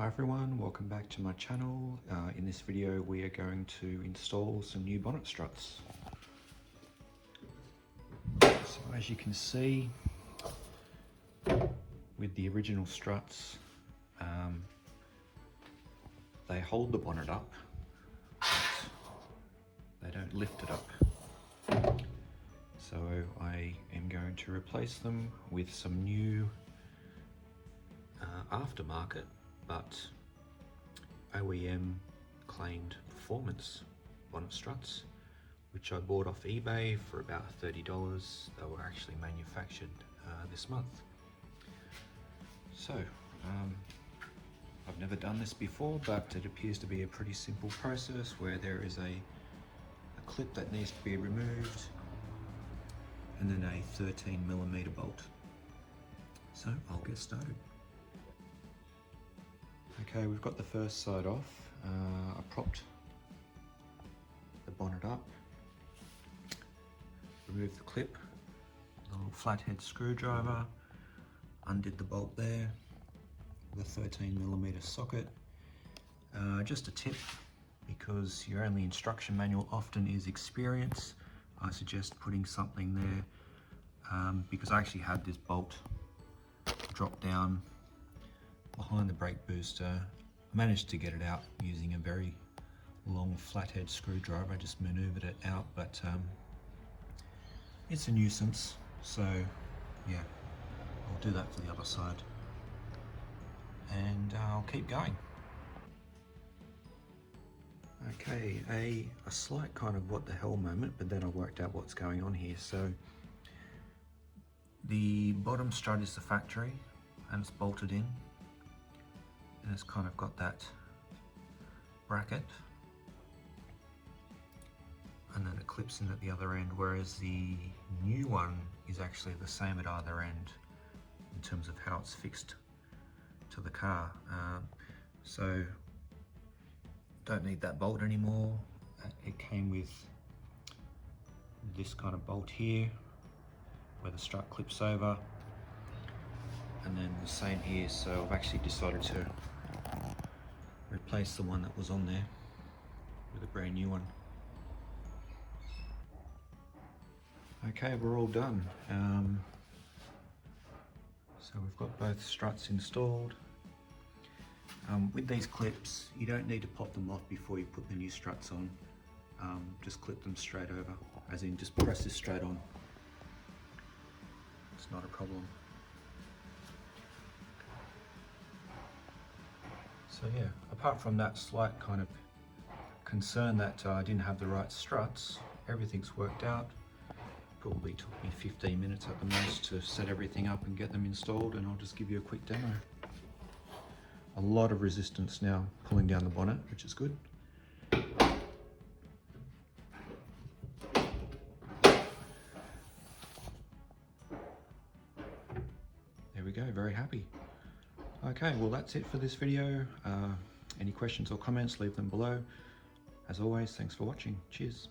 Hi everyone, welcome back to my channel. In this video we are going to install some new bonnet struts. So as you can see, with the original struts, they hold the bonnet up, but they don't lift it up. So I am going to replace them with some new aftermarket but OEM claimed performance bonnet struts, which I bought off eBay for about $30. They were actually manufactured this month. So I've never done this before, but it appears to be a pretty simple process where there is a clip that needs to be removed and then a 13mm bolt. So I'll get started. Okay, we've got the first side off. I propped the bonnet up, removed the clip, the little flathead screwdriver, undid the bolt there with a 13mm socket. Just a tip, because your only instruction manual often is experience, I suggest putting something there, because I actually had this bolt drop down behind the brake booster. I managed to get it out using a very long flathead screwdriver. I just maneuvered it out, but it's a nuisance, so yeah, I'll do that for the other side and I'll keep going. Okay, a slight kind of what the hell moment, but then I worked out what's going on here. So the bottom strut is the factory and it's bolted in, and it's kind of got that bracket, and then it clips in at the other end, whereas the new one is actually the same at either end in terms of how it's fixed to the car. So don't need that bolt anymore. It came with this kind of bolt here where the strut clips over, and then the same here. So I've actually decided to replace the one that was on there with a brand new one. Okay, we're all done. So we've got both struts installed. With these clips, you don't need to pop them off before you put the new struts on. Just clip them straight over, as in just press this straight on. It's not a problem. So yeah, apart from that slight kind of concern that I didn't have the right struts, everything's worked out. Probably took me 15 minutes at the most to set everything up and get them installed, and I'll just give you a quick demo. A lot of resistance now pulling down the bonnet, which is good. There we go, very happy. Okay, well that's it for this video. Any questions or comments, leave them below. As always, thanks for watching. Cheers.